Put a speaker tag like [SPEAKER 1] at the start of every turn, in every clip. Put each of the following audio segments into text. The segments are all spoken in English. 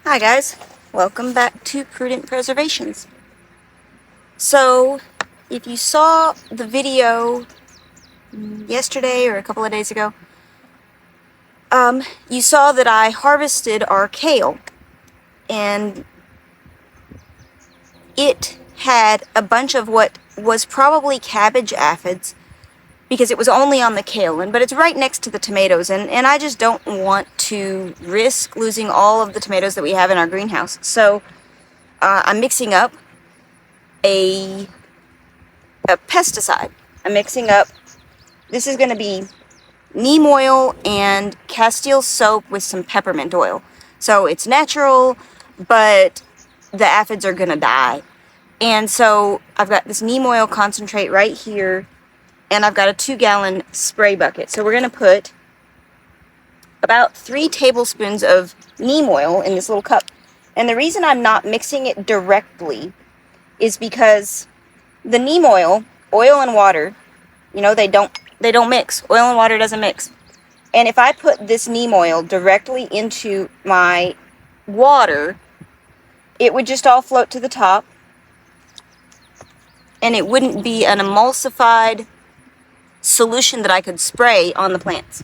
[SPEAKER 1] Hi guys, welcome back to Prudent Preservations. So, if you saw the video yesterday or a couple of days ago, you saw that I harvested our kale, and it had a bunch of what was probably cabbage aphids because it was only on the kale, but it's right next to the tomatoes, and I just don't want to risk losing all of the tomatoes that we have in our greenhouse. So I'm mixing up a pesticide. I'm mixing up, this is going to be Neem Oil and Castile Soap with some peppermint oil. So it's natural, but the aphids are going to die. And so I've got this Neem Oil Concentrate right here, and I've got a 2-gallon spray bucket. So we're going to put about 3 tablespoons of neem oil in this little cup. And the reason I'm not mixing it directly is because the neem oil and water, you know, they don't mix. Oil and water doesn't mix. And if I put this neem oil directly into my water, it would just all float to the top, and it wouldn't be an emulsified solution that I could spray on the plants.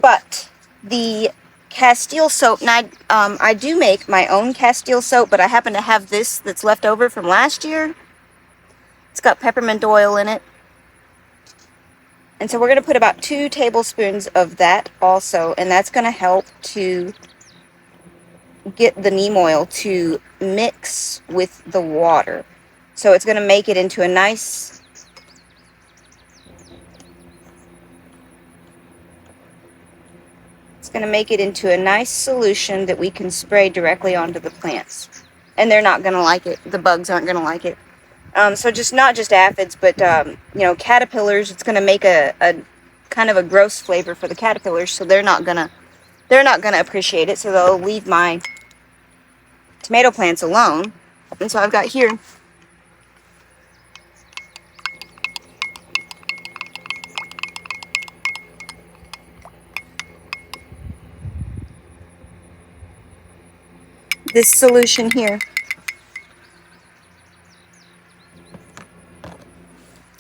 [SPEAKER 1] But the Castile Soap, and I do make my own Castile Soap, but I happen to have this that's left over from last year. It's got peppermint oil in it. And so we're going to put about 2 tablespoons of that also, and that's going to help to get the neem oil to mix with the water. So it's going to make it into a nice solution that we can spray directly onto the plants. And they're not going to like it. The bugs aren't going to like it. So not just aphids, but caterpillars. It's going to make a kind of a gross flavor for the caterpillars, so they're not gonna appreciate it. So they'll leave my tomato plants alone. And so I've got here this solution here.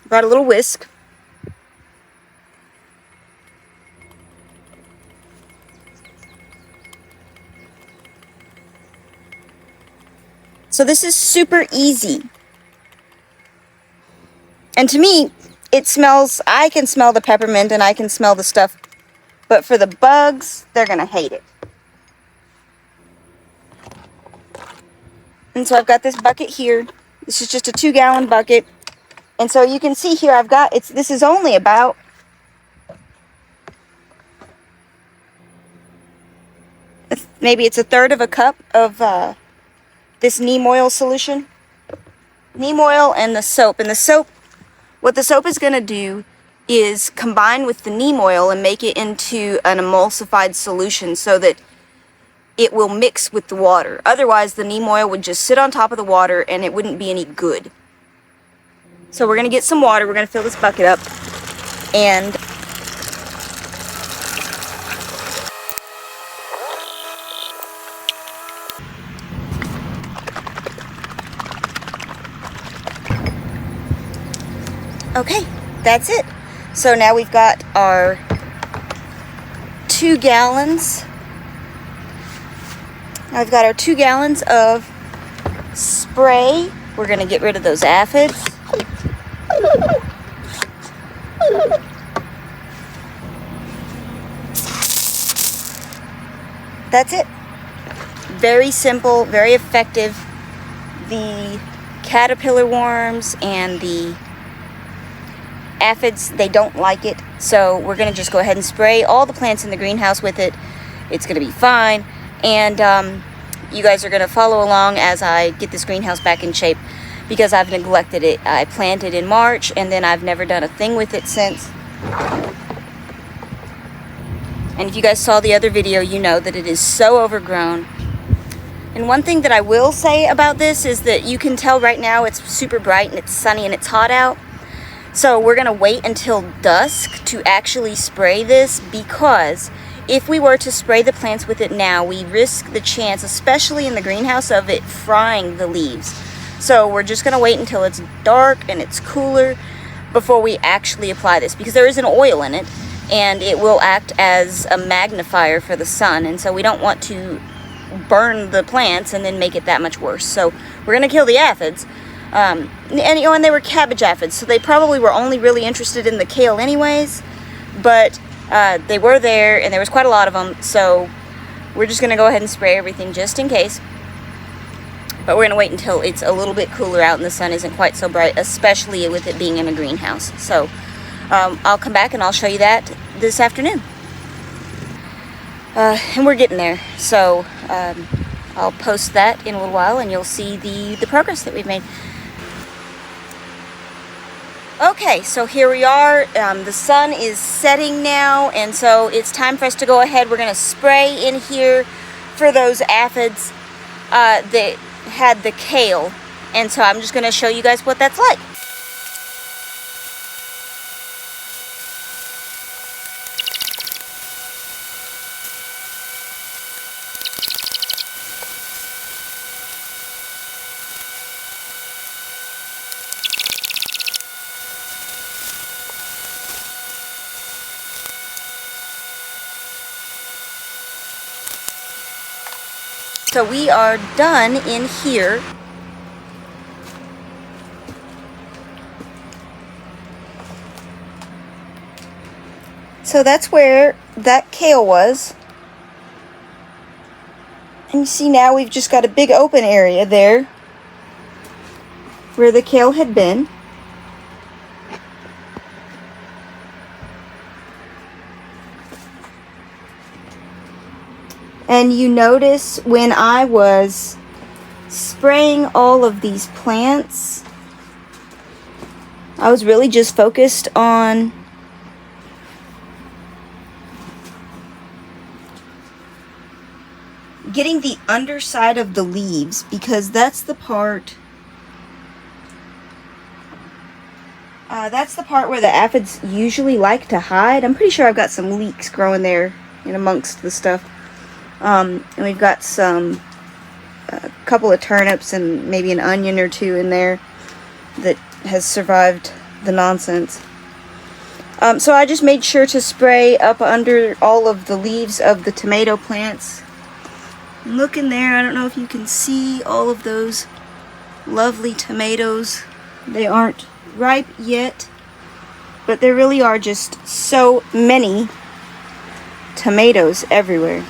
[SPEAKER 1] Brought a little whisk. So this is super easy. And to me, it smells, I can smell the peppermint and I can smell the stuff. But for the bugs, they're going to hate it. And so I've got this bucket here. This is just a 2-gallon bucket. And so you can see here I've got, this is only about maybe it's 1/3 of a cup of this neem oil solution. Neem oil and the soap. And the soap, what the soap is going to do is combine with the neem oil and make it into an emulsified solution so that it will mix with the water. Otherwise, the neem oil would just sit on top of the water and it wouldn't be any good. So we're going to get some water. We're going to fill this bucket up. And okay, that's it. So now we've got our 2 gallons. Now we've got our 2 gallons of spray. We're going to get rid of those aphids. That's it. Very simple, very effective. The caterpillar worms and the aphids, they don't like it. So we're going to just go ahead and spray all the plants in the greenhouse with it. It's going to be fine. And you guys are going to follow along as I get this greenhouse back in shape, because I've neglected it. I planted in March and then I've never done a thing with it since. And if you guys saw the other video, you know that it is so overgrown. And one thing that I will say about this is that you can tell right now it's super bright and it's sunny and it's hot out. So we're going to wait until dusk to actually spray this, because if we were to spray the plants with it now, we risk the chance, especially in the greenhouse, of it frying the leaves. So we're just going to wait until it's dark and it's cooler before we actually apply this, because there is an oil in it and it will act as a magnifier for the sun, and so we don't want to burn the plants and then make it that much worse. So we're going to kill the aphids. And they were cabbage aphids, so they probably were only really interested in the kale anyways, but they were there and there was quite a lot of them, so we're just going to go ahead and spray everything just in case. But we're going to wait until it's a little bit cooler out and the sun isn't quite so bright, especially with it being in a greenhouse. So I'll come back and I'll show you that this afternoon. And we're getting there, so I'll post that in a little while and you'll see the progress that we've made. Okay, so here we are. The sun is setting now, and so it's time for us to go ahead. We're going to spray in here for those aphids that had the kale, and so I'm just going to show you guys what that's like. So we are done in here. So that's where that kale was. And you see now we've just got a big open area there where the kale had been. And you notice when I was spraying all of these plants, I was really just focused on getting the underside of the leaves, because that's the part where the aphids usually like to hide. I'm pretty sure I've got some leeks growing there in amongst the stuff. And we've got a couple of turnips and maybe an onion or two in there that has survived the nonsense. So I just made sure to spray up under all of the leaves of the tomato plants. Look in there, I don't know if you can see all of those lovely tomatoes. They aren't ripe yet, but there really are just so many tomatoes everywhere.